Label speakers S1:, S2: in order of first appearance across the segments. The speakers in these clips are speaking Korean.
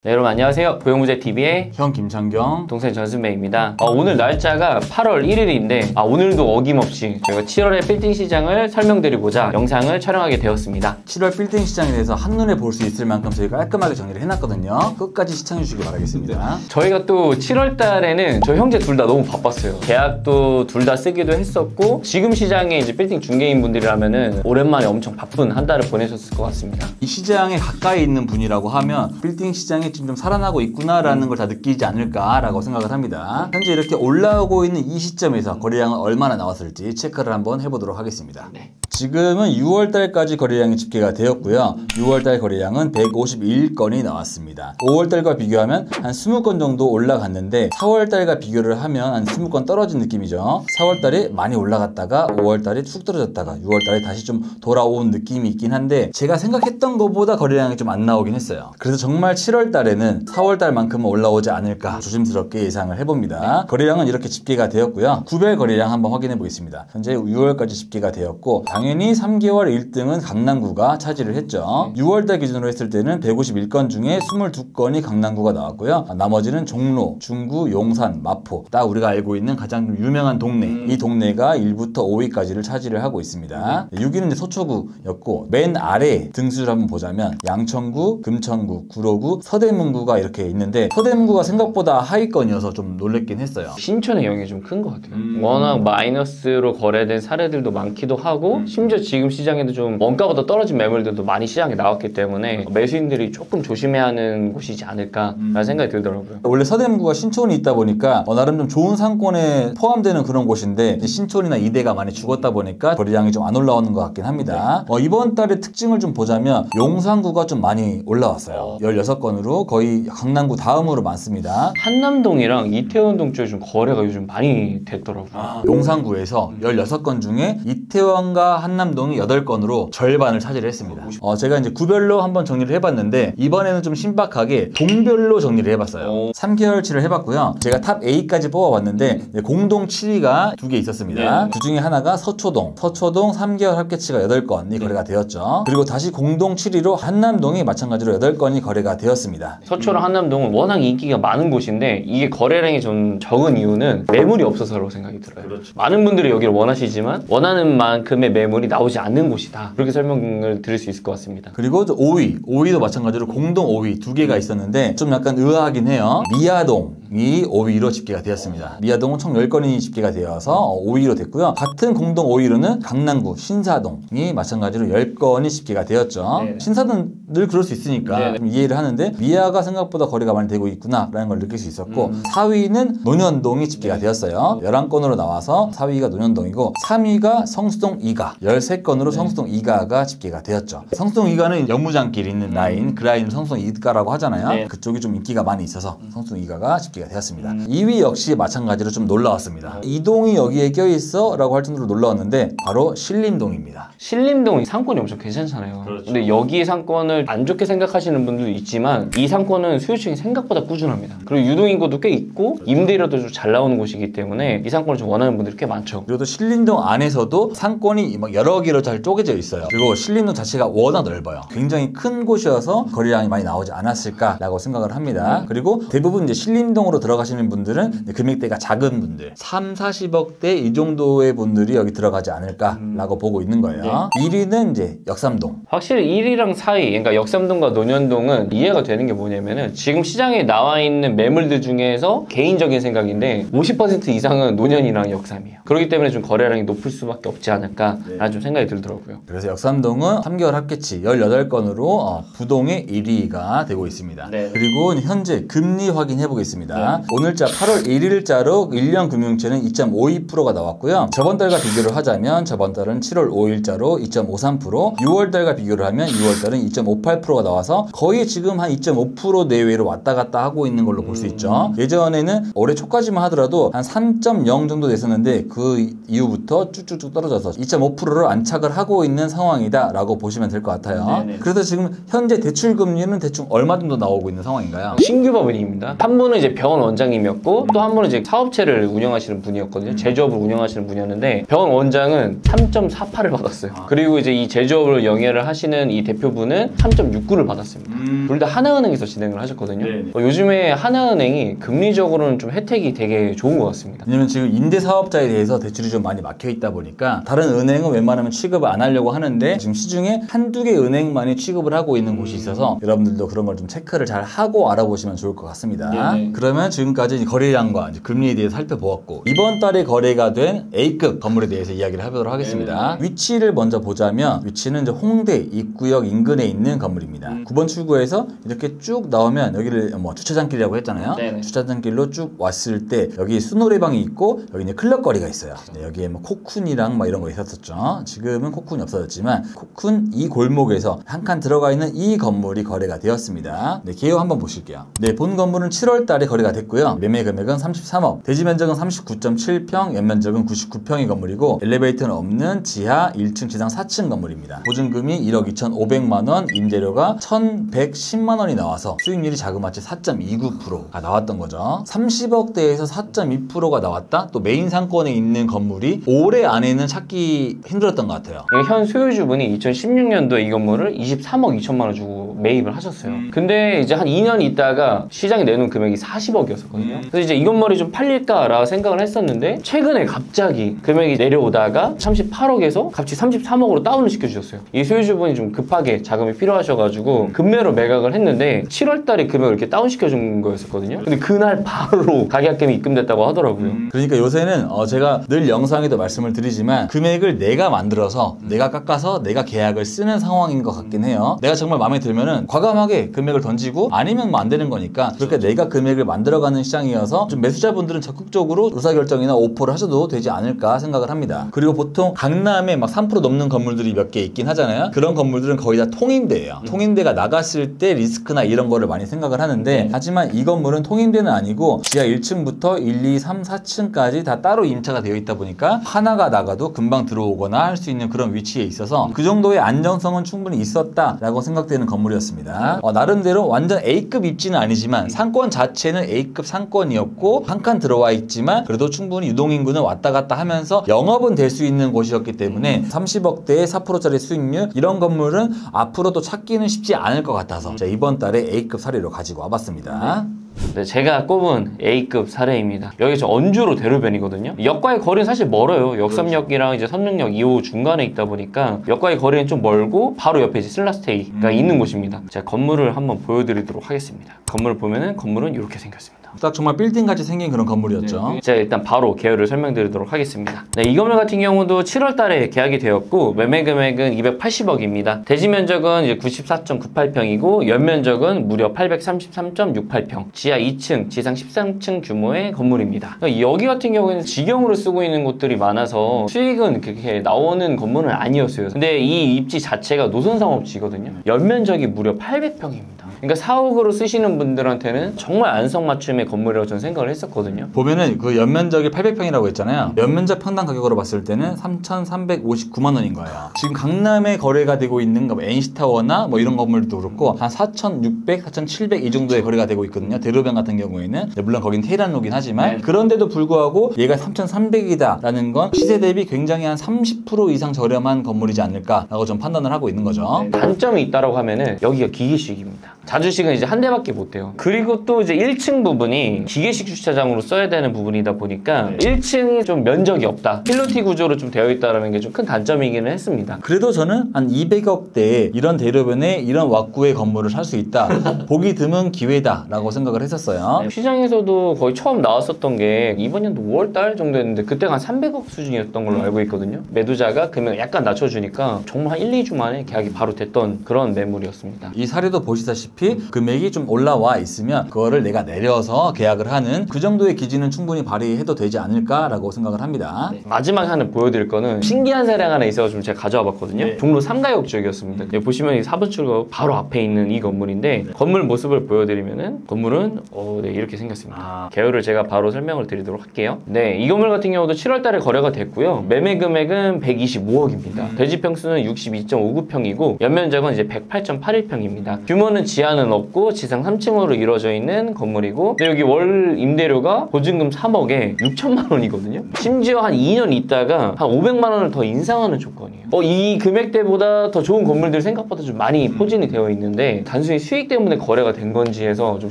S1: 네, 여러분 안녕하세요. 고용부재TV의
S2: 형 김창경,
S1: 동생 전순배입니다. 오늘 날짜가 8월 1일인데 오늘도 어김없이 저희가 7월의 빌딩 시장을 설명드리고자 영상을 촬영하게 되었습니다.
S2: 7월 빌딩 시장에 대해서 한눈에 볼 수 있을 만큼 저희가 깔끔하게 정리를 해놨거든요. 끝까지 시청해 주시기 바라겠습니다.
S1: 저희가 또 7월 달에는 저 형제 둘 다 너무 바빴어요. 계약도 둘 다 쓰기도 했었고 지금 시장에 이제 빌딩 중개인 분들이라면은 오랜만에 엄청 바쁜 한 달을 보내셨을 것 같습니다.
S2: 이 시장에 가까이 있는 분이라고 하면 빌딩 시장이 지금 좀 살아나고 있구나라는 걸 다 느끼지 않을까라고 생각을 합니다. 현재 이렇게 올라오고 있는 이 시점에서 거래량은 얼마나 나왔을지 체크를 한번 해보도록 하겠습니다.
S1: 네.
S2: 지금은 6월달까지 거래량이 집계가 되었고요. 6월달 거래량은 151건이 나왔습니다. 5월달과 비교하면 한 20건 정도 올라갔는데 4월달과 비교를 하면 한 20건 떨어진 느낌이죠. 4월달에 많이 올라갔다가 5월달에 툭 떨어졌다가 6월달에 다시 좀 돌아온 느낌이 있긴 한데 제가 생각했던 것보다 거래량이 좀 안 나오긴 했어요. 그래서 정말 7월달에는 4월달만큼은 올라오지 않을까 조심스럽게 예상을 해봅니다. 거래량은 이렇게 집계가 되었고요. 구별 거래량 한번 확인해 보겠습니다. 현재 6월까지 집계가 되었고 당연히 3개월 1등은 강남구가 차지를 했죠. 6월달 기준으로 했을 때는 151건 중에 22건이 강남구가 나왔고요. 나머지는 종로, 중구, 용산, 마포 딱 우리가 알고 있는 가장 유명한 동네 이 동네가 1부터 5위까지를 차지를 하고 있습니다. 6위는 이제 서초구였고 맨 아래 등수를 한번 보자면 양천구, 금천구, 구로구, 서대문구가 이렇게 있는데 서대문구가 생각보다 하위권이어서 좀 놀랬긴 했어요.
S1: 신촌의 영향이 좀 큰 것 같아요. 워낙 마이너스로 거래된 사례들도 많기도 하고 심지어 지금 시장에도 좀 원가보다 떨어진 매물들도 많이 시장에 나왔기 때문에 매수인들이 조금 조심해야 하는 곳이지 않을까라는 생각이 들더라고요.
S2: 원래 서대문구가 신촌이 있다 보니까 나름 좀 좋은 상권에 포함되는 그런 곳인데 신촌이나 이대가 많이 죽었다 보니까 거래량이 좀 안 올라오는 것 같긴 합니다. 이번 달의 특징을 좀 보자면 용산구가 좀 많이 올라왔어요. 16건으로 거의 강남구 다음으로 많습니다.
S1: 한남동이랑 이태원동 쪽에 좀 거래가 요즘 많이 됐더라고요.
S2: 용산구에서 16건 중에 이태원과 한남동이 8건으로 절반을 차지를 했습니다. 제가 이제 구별로 한번 정리를 해봤는데 이번에는 좀 신박하게 동별로 정리를 해봤어요. 3개월치를 해봤고요. 제가 탑 A까지 뽑아봤는데 공동 7위가 2개 있었습니다. 그 중에 하나가 서초동 3개월 합계치가 8건이 거래가 되었죠. 그리고 다시 공동 7위로 한남동이 마찬가지로 8건이 거래가 되었습니다.
S1: 서초랑 한남동은 워낙 인기가 많은 곳인데 이게 거래량이 좀 적은 이유는 매물이 없어서라고 생각이 들어요. 그렇죠. 많은 분들이 여기를 원하시지만 원하는 만큼의 매물이 나오지 않는 곳이다. 그렇게 설명을 드릴 수 있을 것 같습니다.
S2: 그리고 5위도 마찬가지로 공동 5위 2개가 있었는데 좀 약간 의아하긴 해요. 미아동이 5위로 집계가 되었습니다. 미아동은 총 10건이 집계가 되어서 5위로 됐고요. 같은 공동 5위로는 강남구 신사동이 마찬가지로 10건이 집계가 되었죠. 네네. 신사동 늘 그럴 수 있으니까 좀 이해를 하는데 미아가 생각보다 거래가 많이 되고 있구나 라는 걸 느낄 수 있었고 4위는 논현동이 집계가 되었어요. 11건으로 나와서 4위가 논현동이고 3위가 성수동 2가 13건으로 성수동 2가가 집계가 되었죠. 성수동 2가는 영무장길 있는 라인 그 라인을 성수동 2가라고 하잖아요. 그쪽이 좀 인기가 많이 있어서 성수동 2가가 집계가 되었습니다. 2위 역시 마찬가지로 좀 놀라웠습니다. 이 동이 여기에 껴있어 라고 할 정도로 놀라웠는데 바로 신림동입니다.
S1: 신림동 상권이 엄청 괜찮잖아요. 그렇죠. 근데 여기의 상권을 안 좋게 생각하시는 분들도 있지만 이 상권은 수요층이 생각보다 꾸준합니다. 그리고 유동인구도 꽤 있고 임대료도 좀 잘 나오는 곳이기 때문에 이 상권을 좀 원하는 분들이 꽤 많죠.
S2: 그리고 또 신림동 안에서도 상권이 막 여러 개로 잘 쪼개져 있어요. 그리고 신림동 자체가 워낙 넓어요. 굉장히 큰 곳이어서 거래량이 많이 나오지 않았을까라고 생각을 합니다. 그리고 대부분 이제 신림동으로 들어가시는 분들은 금액대가 작은 분들 3, 40억대 이 정도의 분들이 여기 들어가지 않을까라고 보고 있는 거예요. 1위는 이제 역삼동.
S1: 확실히 1위랑 4위, 그러니까 역삼동과 논현동은 이해가 되는 게 뭐냐면은 지금 시장에 나와 있는 매물들 중에서 개인적인 생각인데 50% 이상은 논현이랑 역삼이에요. 그렇기 때문에 좀 거래량이 높을 수밖에 없지 않을까라는 좀 생각이 들더라고요.
S2: 그래서 역삼동은 3개월 합계치 18건으로 부동의 1위가 되고 있습니다. 그리고 현재 금리 확인해 보겠습니다. 오늘자 8월 1일자로 1년 금융채는 2.52%가 나왔고요. 저번 달과 비교를 하자면 저번 달은 7월 5일자로 2.53%, 6월 달과 비교를 하면 6월 달은 2.58%가 나와서 거의 지금 한 2.5% 내외로 왔다 갔다 하고 있는 걸로 볼 수 있죠. 예전에는 올해 초까지만 하더라도 한 3.0 정도 됐었는데 그 이후부터 쭉쭉쭉 떨어져서 2.5%를 안착을 하고 있는 상황이다 라고 보시면 될 것 같아요. 그래서 지금 현재 대출 금리는 대충 얼마 정도 나오고 있는 상황인가요?
S1: 신규 법인입니다. 한 분은 이제 병원 원장님이었고 또 한 분은 이제 사업체를 운영하시는 분이었거든요. 제조업을 운영하시는 분이었는데 병원 원장은 3.48을 받았어요. 그리고 이제 이 제조업을 영위를 하시는 이 대표분은 3.69를 받았습니다. 둘 다 하나은행에서 진행을 하셨거든요. 요즘에 하나은행이 금리적으로는 좀 혜택이 되게 좋은 것 같습니다.
S2: 왜냐면 지금 임대 사업자에 대해서 대출이 좀 많이 막혀 있다 보니까 다른 은행은 웬만하면 취급을 안 하려고 하는데 지금 시중에 한두 개 은행만이 취급을 하고 있는 곳이 있어서 여러분들도 그런 걸 좀 체크를 잘 하고 알아보시면 좋을 것 같습니다. 그러면 지금까지 거래량과 금리에 대해서 살펴보았고 이번 달에 거래가 된 A급 건물에 대해서 이야기를 해보도록 하겠습니다. 위치를 먼저 보자면 위치는 이제 홍대 입구역 인근에 있는 건물입니다. 9번 출구에서 이렇게 쭉 나오면 여기를 뭐 주차장길이라고 했잖아요. 주차장길로 쭉 왔을 때 여기 수노래방이 있고 여기 이제 클럽 거리가 있어요. 여기에 뭐 코쿤이랑 뭐 이런 거 있었었죠. 지금은 코쿤이 없어졌지만 코쿤 이 골목에서 한 칸 들어가 있는 이 건물이 거래가 되었습니다. 네, 개요 한번 보실게요. 네, 본 건물은 7월 달에 거래가 됐고요. 매매 금액은 33억, 대지 면적은 39.7평, 연면적은 99평의 건물이고 엘리베이터는 없는 지하 1층 지상 4층 건물입니다. 보증금이 1억 2,500만 원, 임대료가 1,110만 원이 나와서 수익률이 자그마치 4.29%가 나왔던 거죠. 30억대에서 4.2%가 나왔다? 또 메인 상권에 있는 건물이 올해 안에는 찾기 힘들었던 것 같아요.
S1: 현 소유주분이 2016년도에 이 건물을 23억 2천만 원 주고 매입을 하셨어요. 근데 이제 한 2년 있다가 시장에 내놓은 금액이 40억이었거든요. 그래서 이제 이 건물이 좀 팔릴까라고 생각을 했었는데 최근에 갑자기 금액이 내려오다가 38억에서 갑자기 33억으로 다운을 시켜주셨어요. 이 소유주분이 좀 급하게 자금이 필요하셔가지고 급매로 매각을 했는데 7월 달에 금액을 이렇게 다운시켜준 거였었거든요. 근데 그날 바로 가계약금이 입금됐다고 하더라고요.
S2: 그러니까 요새는 제가 늘 영상에도 말씀을 드리지만 금액을 내가 만들어서 내가 깎아서 내가 계약을 쓰는 상황인 것 같긴 해요. 내가 정말 마음에 들면은 과감하게 금액을 던지고 아니면 뭐 안 되는 거니까 그렇게 내가 금액을 만들어가는 시장이어서 좀 매수자분들은 적극적으로 의사결정이나 오퍼를 하셔도 되지 않을까 생각을 합니다. 그리고 보통 강남에 막 3% 넘는 건물들이 몇 개 있긴 하잖아요. 그런 건물들은 거의 다 통임대예요. 통임대가 나갔을 때 리스크나 이런 거를 많이 생각을 하는데 하지만 이 건물은 통임대는 아니고 지하 1층부터 1, 2, 3, 4층까지 다 따로 임차가 되어 있다 보니까 하나가 나가도 금방 들어오거나 할 수 있는 그런 위치에 있어서 그 정도의 안정성은 충분히 있었다라고 생각되는 건물이었습니다. 나름대로 완전 A급 입지는 아니지만 상권 자체는 A급 상권이었고 한 칸 들어와 있지만 그래도 충분히 유동인구는 왔다 갔다 하면서 영업은 될 수 있는 곳이었기 때문에 30억대의 4%짜리 수익률 이런 건물은 앞으로도 찾기는 쉽지 않을 것 같아서 이번 달에 A급 사례로 가지고 와봤습니다.
S1: 네, 제가 꼽은 A급 사례입니다. 여기 저 언주로 대로변이거든요. 역과의 거리는 사실 멀어요. 역삼역이랑 이제 선릉역 2호 중간에 있다 보니까 역과의 거리는 좀 멀고 바로 옆에 이제 슬라스테이가 있는 곳입니다. 제가 건물을 한번 보여드리도록 하겠습니다. 건물을 보면은 건물은 이렇게 생겼습니다.
S2: 딱 정말 빌딩같이 생긴 그런 건물이었죠.
S1: 제가 일단 바로 계열을 설명드리도록 하겠습니다. 네, 이 건물 같은 경우도 7월 달에 계약이 되었고 매매 금액은 280억입니다. 대지 면적은 이제 94.98평이고 연면적은 무려 833.68평. 지하 2층, 지상 13층 규모의 건물입니다. 여기 같은 경우에는 직영으로 쓰고 있는 곳들이 많아서 수익은 그렇게 나오는 건물은 아니었어요. 근데 이 입지 자체가 노선상업지거든요. 연면적이 무려 800평입니다. 그러니까 4억으로 쓰시는 분들한테는 정말 안성맞춤의 건물이라고 저는 생각을 했었거든요.
S2: 보면은 그 연면적이 800평이라고 했잖아요. 연면적 평당 가격으로 봤을 때는 3,359만 원인 거예요. 지금 강남에 거래가 되고 있는 뭐 NC타워나 뭐 이런 건물도 그렇고 한 4,600, 4,700 이 정도의 거래가 되고 있거든요. 대로변 같은 경우에는 물론 거긴 테헤란로긴 하지만 그런데도 불구하고 얘가 3,300이다 라는 건 시세 대비 굉장히 한 30% 이상 저렴한 건물이지 않을까라고 좀 판단을 하고 있는 거죠.
S1: 단점이 있다라고 하면은 여기가 기계식입니다. 자주식은 이제 한 대밖에 못 돼요. 그리고 또 이제 1층 부분이 기계식 주차장으로 써야 되는 부분이다 보니까 1층이 좀 면적이 없다. 필로티 구조로 좀 되어 있다는 게 좀 큰 단점이기는 했습니다.
S2: 그래도 저는 한 200억대에 이런 대로변에 이런 왁구의 건물을 살 수 있다. 보기 드문 기회다라고 생각을 했었어요.
S1: 네, 시장에서도 거의 처음 나왔었던 게 이번 연도 5월달 정도였는데 그때가 한 300억 수준이었던 걸로 알고 있거든요. 매도자가 금액을 약간 낮춰주니까 정말 한 1, 2주 만에 계약이 바로 됐던 그런 매물이었습니다.
S2: 이 사례도 보시다시피 금액이 좀 올라와 있으면 그거를 내가 내려서 계약을 하는 그 정도의 기준은 충분히 발휘해도 되지 않을까라고 생각을 합니다.
S1: 네, 마지막에 하나 보여드릴 거는 신기한 사례가 하나 있어서 좀 제가 가져와 봤거든요. 종로 3가역 지역이었습니다. 보시면 이 4번 출구 바로 앞에 있는 이 건물인데 건물 모습을 보여드리면은 건물은 네, 이렇게 생겼습니다. 계열을 제가 바로 설명을 드리도록 할게요. 네, 이 건물 같은 경우도 7월 달에 거래가 됐고요. 매매 금액은 125억입니다. 대지 평수는 62.59평이고 연면적은 이제 108.81평입니다. 규모는 지하는 없고 지상 3층으로 이루어져 있는 건물이고 근데 여기 월 임대료가 보증금 3억에 6천만 원이거든요. 심지어 한 2년 있다가 한 500만 원을 더 인상하는 조건이에요. 이 금액대보다 더 좋은 건물들 생각보다 좀 많이 포진이 되어 있는데 단순히 수익 때문에 거래가 된 건지 해서 좀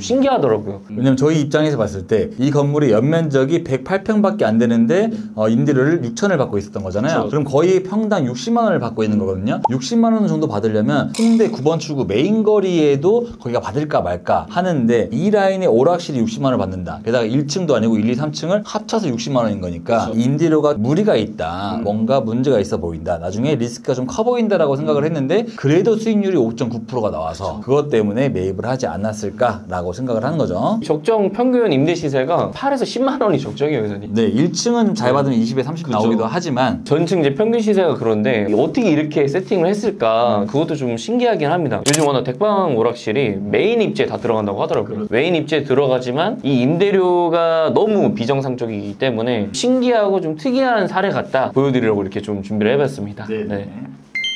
S1: 신기하더라고요.
S2: 왜냐면 저희 입장에서 봤을 때 이 건물의 연면적이 108평밖에 안 되는데 임대료를 6천을 받고 있었던 거잖아요.
S1: 그렇죠.
S2: 그럼 거의 평당 60만 원을 받고 있는 거거든요. 60만 원 정도 받으려면 홍대 9번 출구 메인 거리에도 거기가 받을까 말까 하는데 이 라인에 오락실이 60만 원을 받는다. 게다가 1층도 아니고 1, 2, 3층을 합쳐서 60만 원인 거니까
S1: 그렇죠.
S2: 임대료가 무리가 있다. 뭔가 문제가 있어 보인다. 나중에 리스크가 좀 커 보인다라고 생각을 했는데 그래도 수익률이 5.9%가 나와서 그것 때문에 매입을 하지 않았을까라고 생각을 하는 거죠.
S1: 적정 평균 임대 시세가 8에서 10만 원이 적정이에요, 회사님.
S2: 네, 1층은 잘 받으면 20에 30
S1: 그렇죠.
S2: 나오기도 하지만
S1: 전층 이제 평균 시세가 그런데 어떻게 이렇게 세팅을 했을까 그것도 좀 신기하긴 합니다. 요즘 워낙 대빵 오락실이 메인 입지에 다 들어간다고 하더라고요. 메인 입지에 들어가지만 이 임대료가 너무 비정상적이기 때문에 신기하고 좀 특이한 사례 같다 보여드리려고 이렇게 좀 준비를 해봤습니다.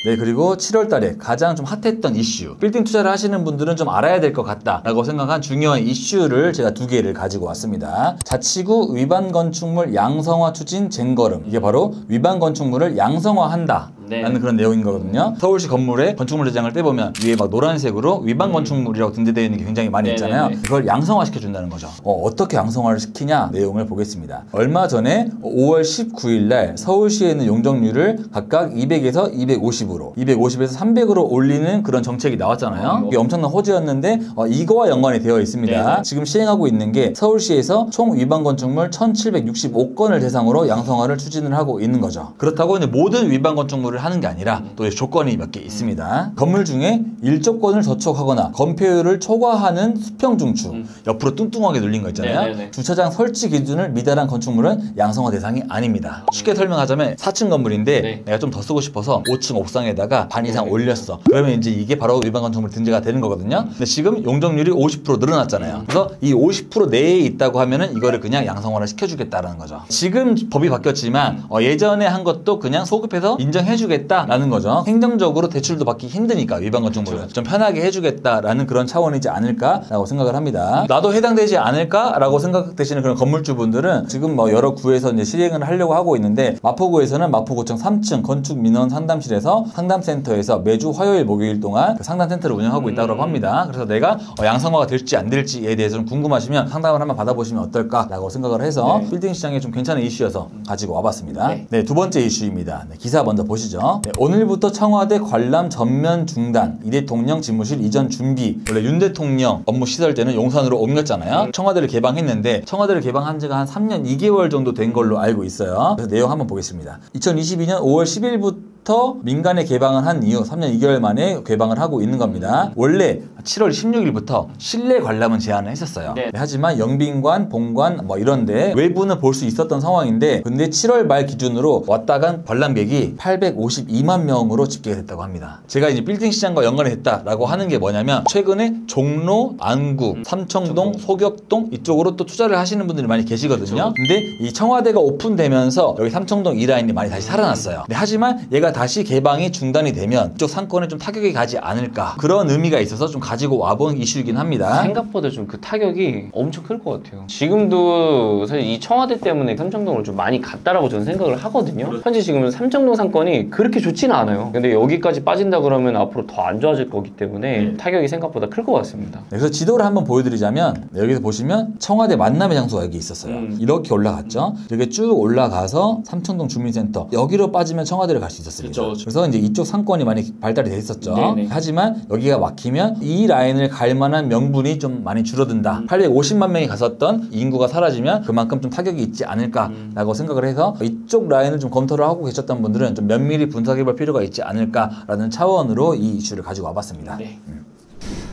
S2: 네, 그리고 7월 달에 가장 좀 핫했던 이슈, 빌딩 투자를 하시는 분들은 좀 알아야 될 것 같다라고 생각한 중요한 이슈를 제가 2개를 가지고 왔습니다. 자치구 위반 건축물 양성화 추진 쟁걸음. 이게 바로 위반 건축물을 양성화한다. 라는 그런 내용인 거거든요. 서울시 건물의 건축물 대장을 떼보면 위에 막 노란색으로 위반 건축물이라고 등재되어 있는 게 굉장히 많이 있잖아요. 그걸 양성화 시켜준다는 거죠. 어떻게 양성화를 시키냐 내용을 보겠습니다. 얼마 전에 5월 19일 날 서울시에 있는 용적률을 각각 200에서 250으로 250에서 300으로 올리는 그런 정책이 나왔잖아요. 이게 엄청난 호재였는데 이거와 연관이 되어 있습니다. 지금 시행하고 있는 게 서울시에서 총 위반 건축물 1765건을 대상으로 양성화를 추진을 하고 있는 거죠. 그렇다고 이제 모든 위반 건축물을 하는 게 아니라 또 조건이 몇 개 있습니다. 건물 중에 일조권을 저촉하거나 건폐율을 초과하는 수평 중축, 옆으로 뚱뚱하게 눌린 거 있잖아요. 주차장 설치 기준을 미달한 건축물은 양성화 대상이 아닙니다. 쉽게 설명하자면 4층 건물인데 내가 좀 더 쓰고 싶어서 5층 옥상에다가 반 이상 올렸어. 그러면 이제 이게 바로 위반 건축물 등재가 되는 거거든요. 근데 지금 용적률이 50% 늘어났잖아요. 그래서 이 50% 내에 있다고 하면은 이거를 그냥 양성화를 시켜주겠다라는 거죠. 지금 법이 바뀌었지만 예전에 한 것도 그냥 소급해서 인정해주겠다라는 거죠. 행정적으로 대출도 받기 힘드니까 위반 건축물을 좀 편하게 해주겠다라는 그런 차원이지 않을까라고 생각을 합니다. 나도 해당되지 않을까라고 생각되시는 그런 건물주분들은 지금 여러 구에서 이제 실행을 하려고 하고 있는데 마포구에서는 마포구청 3층 건축민원 상담실에서 상담센터에서 매주 화요일 목요일 동안 그 상담센터를 운영하고 있다고 합니다. 그래서 내가 양성화가 될지 안 될지에 대해서 좀 궁금하시면 상담을 한번 받아보시면 어떨까라고 생각을 해서 빌딩 시장에 좀 괜찮은 이슈여서 가지고 와봤습니다. 네, 두 번째 이슈입니다. 기사 먼저 보시죠. 오늘부터 청와대 관람 전면 중단, 이 대통령 집무실 이전 준비. 원래 윤 대통령 업무 시설 때는 용산으로 옮겼잖아요. 청와대를 개방했는데 청와대를 개방한 지가 한 3년 2개월 정도 된 걸로 알고 있어요. 그래서 내용 한번 보겠습니다. 2022년 5월 10일부터 민간에 개방을 한 이후 3년 2개월 만에 개방을 하고 있는 겁니다. 원래 7월 16일부터 실내 관람은 제한을 했었어요. 하지만 영빈관, 본관 이런데 외부는 볼 수 있었던 상황인데 근데 7월 말 기준으로 왔다 간 관람객이 852만 명으로 집계가 됐다고 합니다. 제가 이제 빌딩 시장과 연관이 됐다라고 하는 게 뭐냐면 최근에 종로, 안구, 삼청동, 소격동 이쪽으로 또 투자를 하시는 분들이 많이 계시거든요. 근데 이 청와대가 오픈되면서 여기 삼청동 이 라인이 많이 다시 살아났어요. 하지만 얘가 다시 개방이 중단이 되면 이쪽 상권에 좀 타격이 가지 않을까 그런 의미가 있어서 좀 가지고 와본 이슈이긴 합니다.
S1: 생각보다 좀 그 타격이 엄청 클 것 같아요. 지금도 사실 이 청와대 때문에 삼청동을 좀 많이 갔다라고 저는 생각을 하거든요. 현재 지금 삼청동 상권이 그렇게 좋지는 않아요. 근데 여기까지 빠진다 그러면 앞으로 더 안 좋아질 거기 때문에 타격이 생각보다 클 것 같습니다.
S2: 그래서 지도를 한번 보여드리자면 여기서 보시면 청와대 만남의 장소가 여기 있었어요. 이렇게 올라갔죠. 이렇게 쭉 올라가서 삼청동 주민센터 여기로 빠지면 청와대를 갈 수 있었습니다. 그래서 이제 이쪽 상권이 많이 발달이 돼 있었죠. 하지만 여기가 막히면 이 라인을 갈 만한 명분이 좀 많이 줄어든다. 850만 명이 갔었던 인구가 사라지면 그만큼 좀 타격이 있지 않을까라고 생각을 해서 이쪽 라인을 좀 검토를 하고 계셨던 분들은 좀 면밀히 분석해 볼 필요가 있지 않을까라는 차원으로 이 이슈를 가지고 와봤습니다.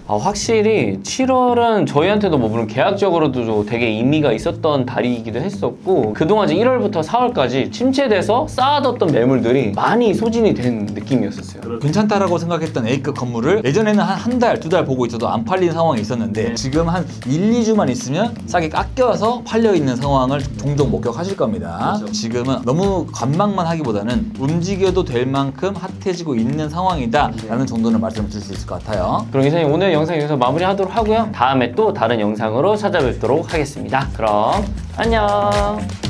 S1: 확실히 7월은 저희한테도 물론 계약적으로도 되게 의미가 있었던 달이기도 했었고 그동안 이제 1월부터 4월까지 침체돼서 쌓아뒀던 매물들이 많이 소진이 된 느낌이었어요.
S2: 괜찮다라고 생각했던 A급 건물을 예전에는 한 달, 2달 보고 있어도 안 팔린 상황이 있었는데 지금 한 1, 2주만 있으면 싸게 깎여서 팔려있는 상황을 종종 목격하실 겁니다. 지금은 너무 관망만 하기보다는 움직여도 될 만큼 핫해지고 있는 상황이다 라는 정도는 말씀을 드릴 수 있을 것 같아요.
S1: 그럼 이사님 오늘 영상 여기서 마무리하도록 하고요. 다음에 또 다른 영상으로 찾아뵙도록 하겠습니다. 그럼 안녕.